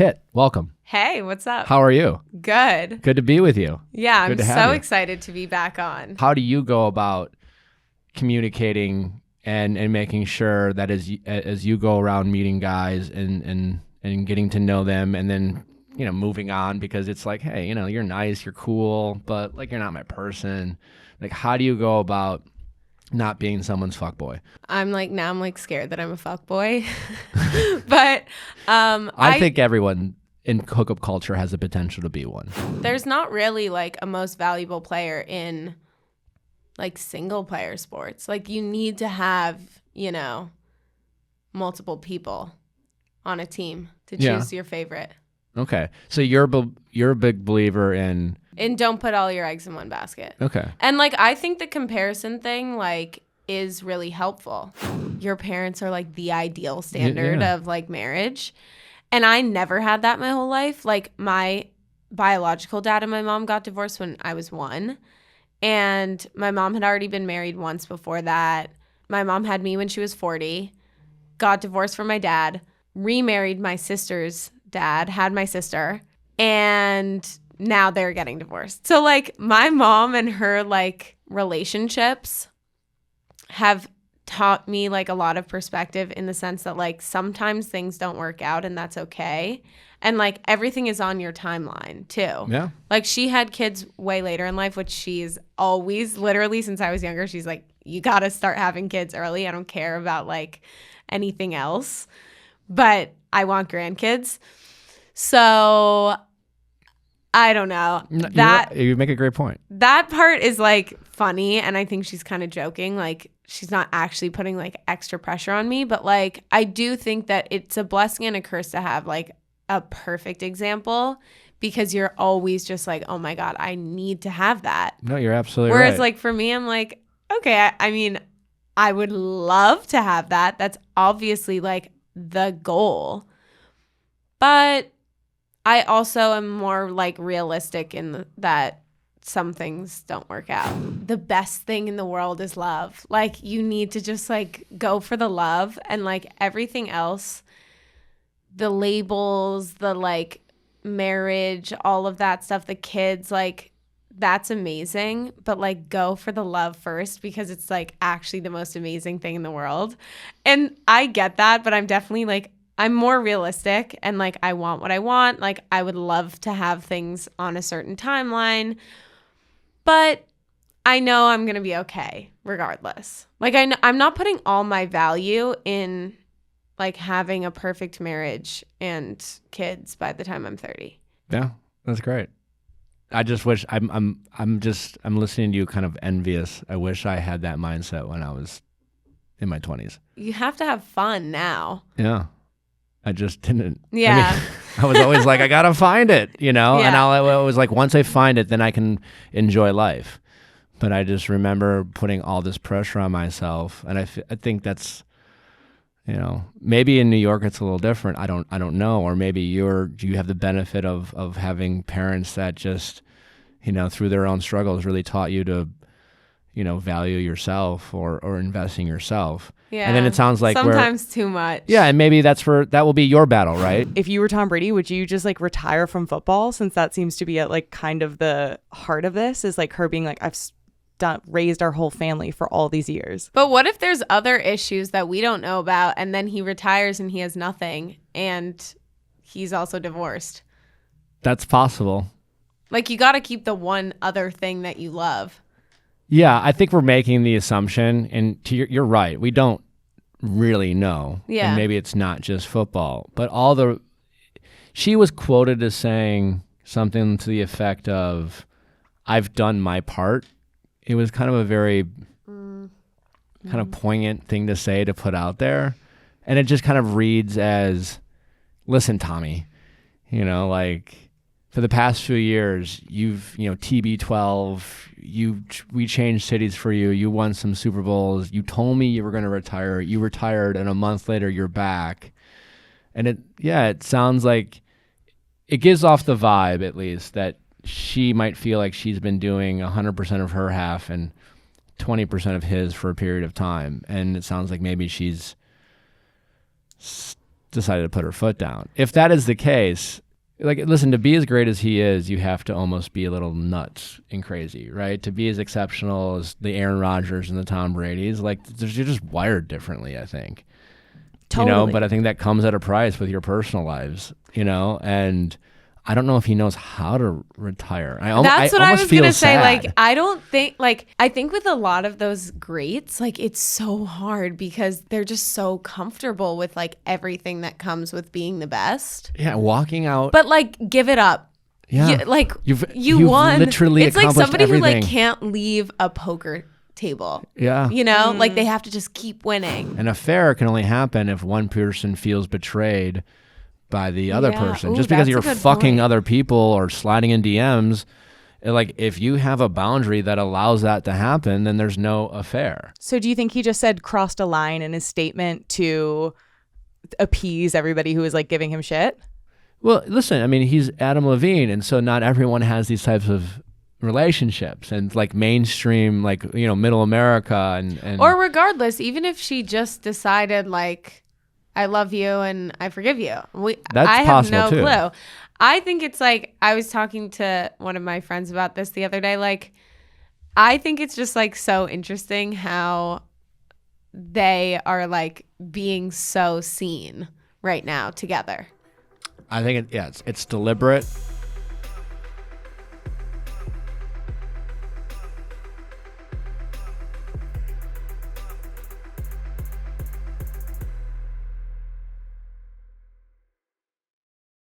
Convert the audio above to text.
Kit, welcome. Hey, what's up? How are you? Good. Good to be with you. Yeah, Good I'm to have so you. excited to be back on. How do you go about communicating and making sure that as you go around meeting guys and getting to know them and then, moving on, because it's like, hey, you're nice, you're cool, but like, you're not my person. Like, how do you go about not being someone's fuckboy? I'm scared that I'm a fuckboy. But I think everyone in hookup culture has the potential to be one. there's not really like a most valuable player in like single player sports. Like you need to have, multiple people on a team to choose your favorite. Okay. So you're a big believer in... And don't put all your eggs in one basket. Okay. And like I think the comparison thing like is really helpful. Your parents are like the ideal standard of like marriage. And I never had that my whole life. Like my biological dad and my mom got divorced when I was 1. And my mom had already been married once before that. My mom had me when she was 40, got divorced from my dad, remarried my sister's dad, had my sister, and now they're getting divorced. So like my mom and her like relationships have taught me like a lot of perspective in the sense that like sometimes things don't work out and that's okay. And like everything is on your timeline too. Yeah. Like she had kids way later in life, which she's always literally since I was younger, she's like, you got to start having kids early. I don't care about like anything else, but I want grandkids. So I don't know. You make a great point. That part is like funny. And I think she's kind of joking. Like she's not actually putting like extra pressure on me. But like I do think that it's a blessing and a curse to have like a perfect example because you're always just like, oh my God, I need to have that. No, you're absolutely right. Whereas like for me, I'm like, okay, I mean, I would love to have that. That's obviously like the goal. But I also am more like realistic in that some things don't work out. The best thing in the world is love. Like you need to just like go for the love and like everything else, the labels, the like marriage, all of that stuff, the kids, like that's amazing. But like go for the love first because it's like actually the most amazing thing in the world. And I get that, but I'm definitely like, I'm more realistic and like I want what I want. Like I would love to have things on a certain timeline, but I know I'm going to be okay regardless. Like I'm not putting all my value in like having a perfect marriage and kids by the time I'm 30. Yeah, that's great. I just wish I'm listening to you kind of envious. I wish I had that mindset when I was in my 20s. You have to have fun now. Yeah. I just didn't. Yeah. I mean, I was always like, I got to find it, And I was like, once I find it, then I can enjoy life. But I just remember putting all this pressure on myself. And I think that's, maybe in New York it's a little different. I don't know. Or maybe you have the benefit of having parents that just, through their own struggles really taught you to, value yourself or invest in yourself. Yeah. And then it sounds like sometimes too much. Yeah, and maybe that will be your battle, right? If you were Tom Brady, would you just like retire from football, since that seems to be at like kind of the heart of this, is like her being like, I've raised our whole family for all these years. But what if there's other issues that we don't know about and then he retires and he has nothing and he's also divorced? That's possible. Like you got to keep the one other thing that you love. Yeah, I think we're making the assumption, and you're right. We don't really know. Yeah. And maybe it's not just football, but she was quoted as saying something to the effect of, I've done my part. It was kind of a very kind of poignant thing to say, to put out there. And it just kind of reads as, listen, Tommy, like for the past few years, you've, TB12, we changed cities for you. You won some Super Bowls. You told me you were going to retire. You retired, and a month later, you're back. And it sounds like it gives off the vibe, at least, that she might feel like she's been doing 100% of her half and 20% of his for a period of time. And it sounds like maybe she's decided to put her foot down. If that is the case, like, listen, to be as great as he is, you have to almost be a little nuts and crazy, right? To be as exceptional as the Aaron Rodgers and the Tom Bradys, like, you're just wired differently, I think. Totally. You know, but I think that comes at a price with your personal lives, you know, and I don't know if he knows how to retire. That's what I was going to say. Sad. Like, I don't think, like, I think with a lot of those greats, like, it's so hard because they're just so comfortable with, like, everything that comes with being the best. Yeah, walking out. But, like, give it up. Yeah. Like, You've won. Literally it's like accomplished somebody everything. who, like, can't leave a poker table. Yeah. You know? Like, they have to just keep winning. An affair can only happen if one person feels betrayed by the other person. Ooh, Just because that's a you're good fucking point. other people or sliding in DMs, like, if you have a boundary that allows that to happen, then there's no affair. So do you think he just said crossed a line in his statement to appease everybody who was like giving him shit? Well, listen, I mean, he's Adam Levine, and so not everyone has these types of relationships, and like mainstream, like, you know, middle America and Or regardless, even if she just decided, like, I love you and I forgive you. That's I have possible, no too. clue. I think it's like, I was talking to one of my friends about this the other day. Like, I think it's just like so interesting how they are like being so seen right now together. I think it's deliberate.